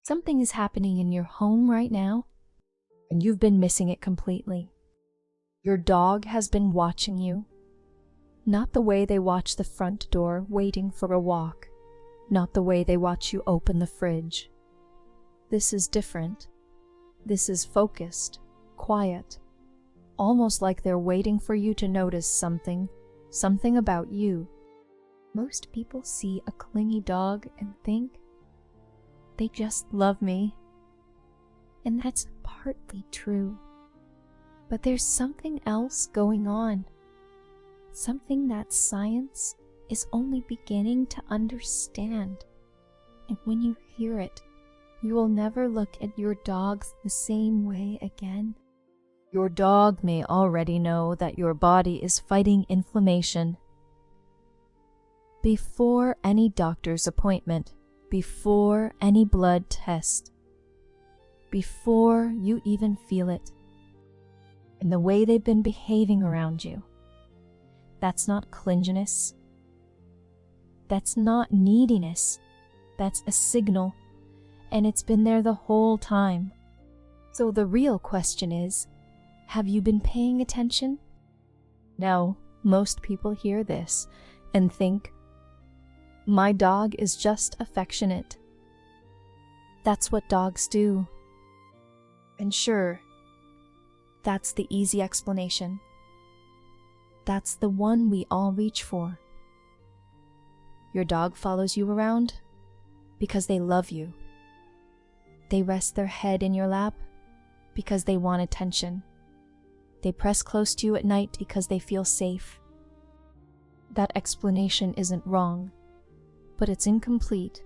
Something is happening in your home right now, and you've been missing it completely. Your dog has been watching you. Not the way they watch the front door waiting for a walk. Not the way they watch you open the fridge. This is different. This is focused, quiet. Almost like they're waiting for you to notice something about you. Most people see a clingy dog and think, they just love me. And that's partly true. But there's something else going on. Something that science is only beginning to understand. And when you hear it, you will never look at your dogs the same way again. Your dog may already know that your body is fighting inflammation. Before any doctor's appointment, before any blood test, before you even feel it, and the way they've been behaving around you. That's not clinginess. That's not neediness. That's a signal, and it's been there the whole time. So the real question is, have you been paying attention? Now, most people hear this and think, my dog is just affectionate. That's what dogs do. And sure, that's the easy explanation. That's the one we all reach for. Your dog follows you around because they love you. They rest their head in your lap because they want attention. They press close to you at night because they feel safe. That explanation isn't wrong, but it's incomplete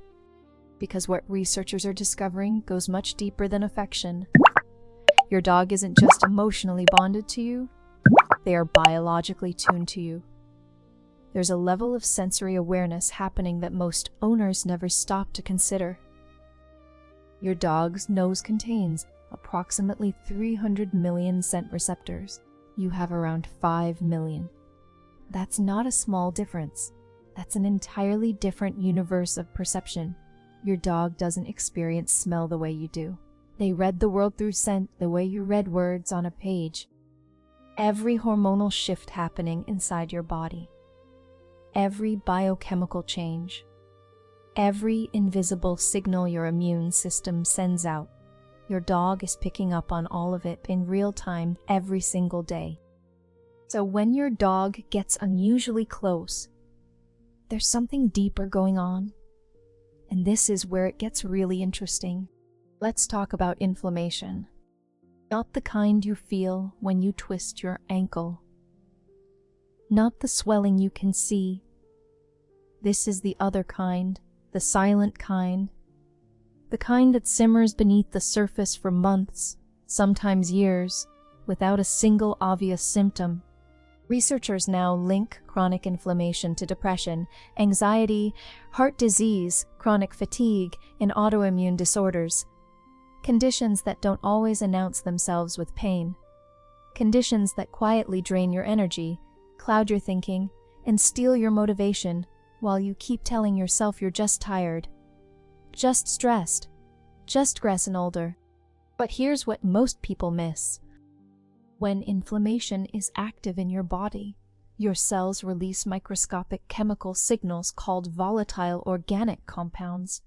because what researchers are discovering goes much deeper than affection. Your dog isn't just emotionally bonded to you, they are biologically tuned to you. There's a level of sensory awareness happening that most owners never stop to consider. Your dog's nose contains approximately 300 million scent receptors. You have around 5 million. That's not a small difference. That's an entirely different universe of perception. Your dog doesn't experience smell the way you do. They read the world through scent the way you read words on a page. Every hormonal shift happening inside your body. Every biochemical change. Every invisible signal your immune system sends out. Your dog is picking up on all of it in real time every single day. So when your dog gets unusually close, there's something deeper going on. And this is where it gets really interesting. Let's talk about inflammation. Not the kind you feel when you twist your ankle. Not the swelling you can see. This is the other kind, the silent kind. The kind that simmers beneath the surface for months, sometimes years, without a single obvious symptom. Researchers now link chronic inflammation to depression, anxiety, heart disease, chronic fatigue, and autoimmune disorders. Conditions that don't always announce themselves with pain. Conditions that quietly drain your energy, cloud your thinking, and steal your motivation while you keep telling yourself you're just tired, just stressed, just getting older. But here's what most people miss. When inflammation is active in your body, your cells release microscopic chemical signals called volatile organic compounds,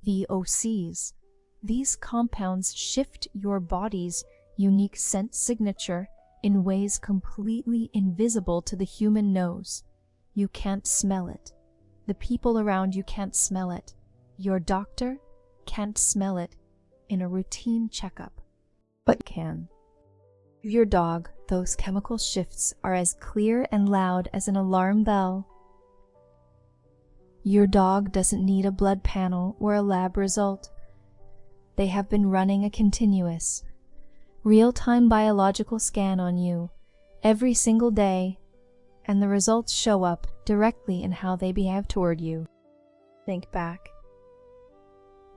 VOCs. These compounds shift your body's unique scent signature in ways completely invisible to the human nose. You can't smell it. The people around you can't smell it. Your doctor can't smell it in a routine checkup, but can. Your dog, those chemical shifts are as clear and loud as an alarm bell. Your dog doesn't need a blood panel or a lab result. They have been running a continuous, real-time biological scan on you every single day, and the results show up directly in how they behave toward you. Think back.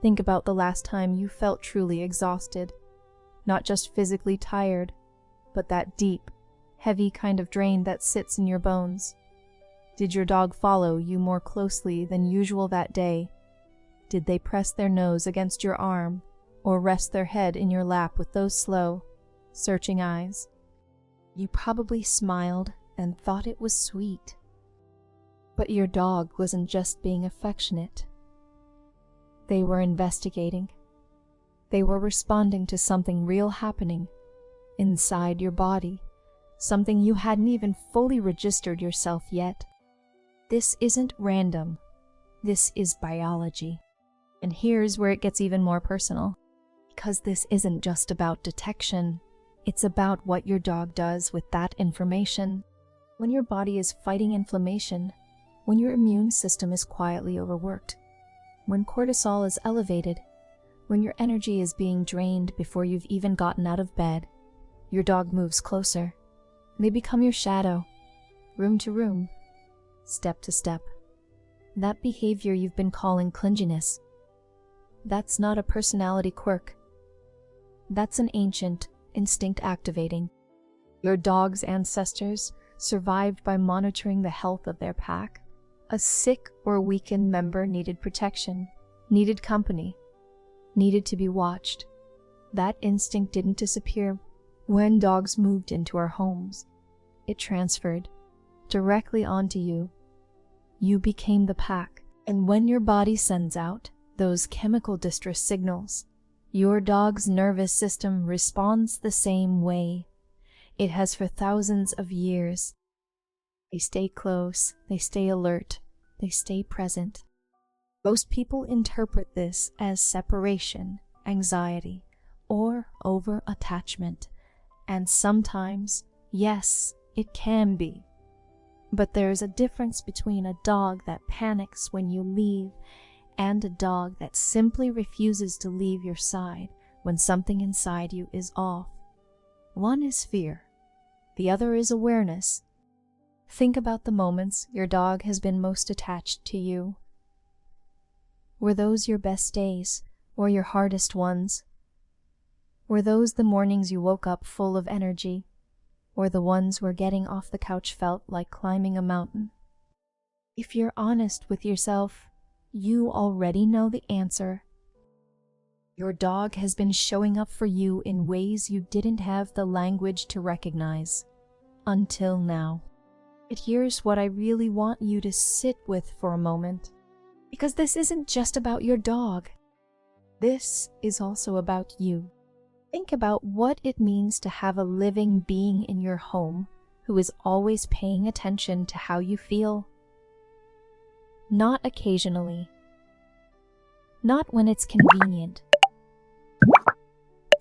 Think about the last time you felt truly exhausted, not just physically tired, but that deep, heavy kind of drain that sits in your bones. Did your dog follow you more closely than usual that day? Did they press their nose against your arm or rest their head in your lap with those slow, searching eyes? You probably smiled and thought it was sweet. But your dog wasn't just being affectionate. They were investigating. They were responding to something real happening inside your body, something you hadn't even fully registered yourself yet. This isn't random. This is biology. And here's where it gets even more personal. Because this isn't just about detection. It's about what your dog does with that information. When your body is fighting inflammation, when your immune system is quietly overworked, when cortisol is elevated, when your energy is being drained before you've even gotten out of bed, your dog moves closer. They become your shadow, room to room, step to step. That behavior you've been calling clinginess, that's not a personality quirk. That's an ancient instinct activating. Your dog's ancestors survived by monitoring the health of their pack. A sick or weakened member needed protection, needed company, needed to be watched. That instinct didn't disappear when dogs moved into our homes. It transferred directly onto you. You became the pack, and when your body sends out those chemical distress signals, your dog's nervous system responds the same way. It has for thousands of years. They stay close, they stay alert, they stay present. Most people interpret this as separation, anxiety, or over-attachment. And sometimes, yes, it can be. But there's a difference between a dog that panics when you leave and a dog that simply refuses to leave your side when something inside you is off. One is fear. The other is awareness. Think about the moments your dog has been most attached to you. Were those your best days or your hardest ones? Were those the mornings you woke up full of energy, or the ones where getting off the couch felt like climbing a mountain? If you're honest with yourself, you already know the answer. Your dog has been showing up for you in ways you didn't have the language to recognize until now. But here's what I really want you to sit with for a moment, because this isn't just about your dog. This is also about you. Think about what it means to have a living being in your home who is always paying attention to how you feel. Not occasionally. Not when it's convenient.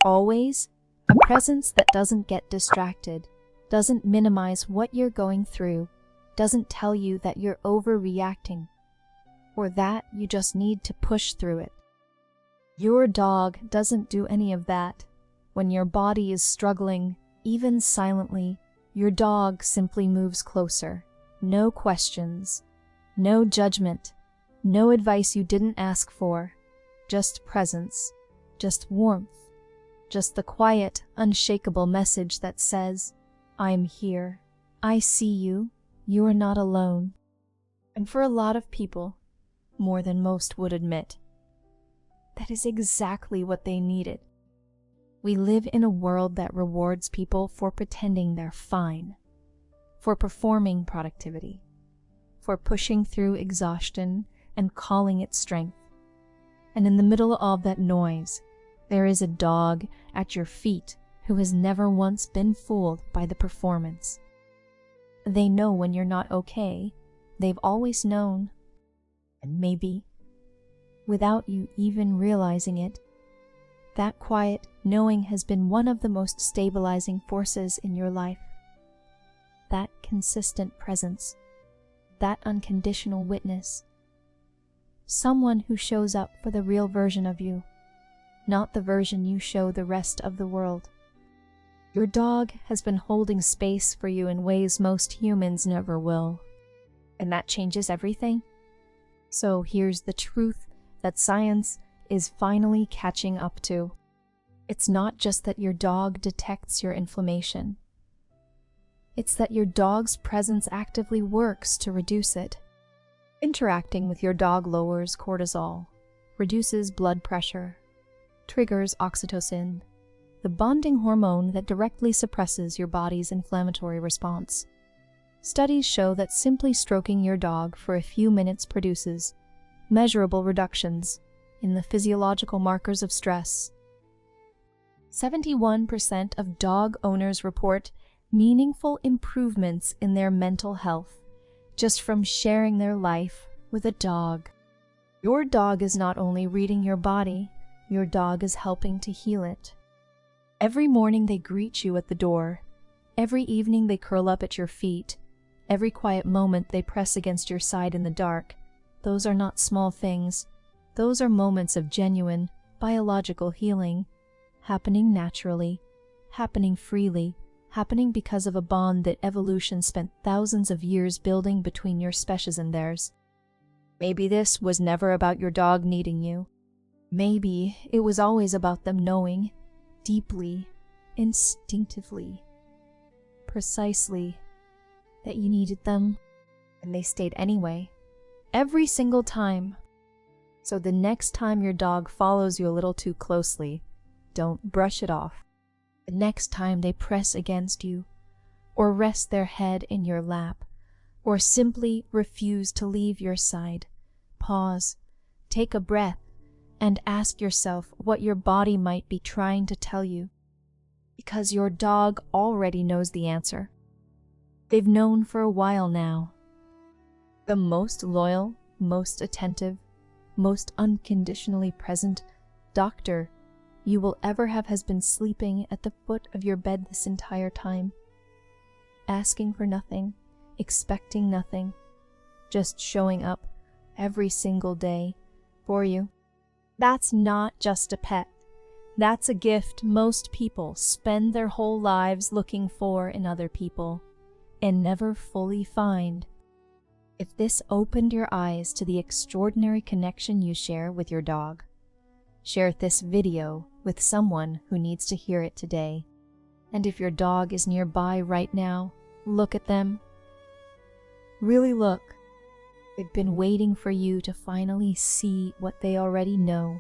Always a presence that doesn't get distracted, doesn't minimize what you're going through, doesn't tell you that you're overreacting, or that you just need to push through it. Your dog doesn't do any of that. When your body is struggling, even silently, your dog simply moves closer. No questions, no judgment, no advice you didn't ask for, just presence, just warmth, just the quiet, unshakable message that says, I'm here, I see you, you are not alone. And for a lot of people, more than most would admit, that is exactly what they needed. We live in a world that rewards people for pretending they're fine, for performing productivity, for pushing through exhaustion and calling it strength. And in the middle of that noise, there is a dog at your feet who has never once been fooled by the performance. They know when you're not okay. They've always known. And maybe, without you even realizing it, that quiet knowing has been one of the most stabilizing forces in your life. That consistent presence, that unconditional witness. Someone who shows up for the real version of you, not the version you show the rest of the world. Your dog has been holding space for you in ways most humans never will. And that changes everything. So here's the truth that science is finally catching up to. It's not just that your dog detects your inflammation. It's that your dog's presence actively works to reduce it. Interacting with your dog lowers cortisol, reduces blood pressure, triggers oxytocin, the bonding hormone that directly suppresses your body's inflammatory response. Studies show that simply stroking your dog for a few minutes produces measurable reductions in the physiological markers of stress. 71% of dog owners report meaningful improvements in their mental health just from sharing their life with a dog. Your dog is not only reading your body, your dog is helping to heal it. Every morning they greet you at the door. Every evening they curl up at your feet. Every quiet moment they press against your side in the dark. Those are not small things. Those are moments of genuine, biological healing, happening naturally, happening freely, happening because of a bond that evolution spent thousands of years building between your species and theirs. Maybe this was never about your dog needing you. Maybe it was always about them knowing, deeply, instinctively, precisely, that you needed them, and they stayed anyway, every single time. So the next time your dog follows you a little too closely, don't brush it off. The next time they press against you, or rest their head in your lap, or simply refuse to leave your side, pause, take a breath, and ask yourself what your body might be trying to tell you. Because your dog already knows the answer. They've known for a while now. The most loyal, most attentive, most unconditionally present doctor you will ever have has been sleeping at the foot of your bed this entire time, asking for nothing, expecting nothing, just showing up every single day for you. That's not just a pet. That's a gift most people spend their whole lives looking for in other people and never fully find. If this opened your eyes to the extraordinary connection you share with your dog, share this video with someone who needs to hear it today. And if your dog is nearby right now, look at them. Really look. They've been waiting for you to finally see what they already know.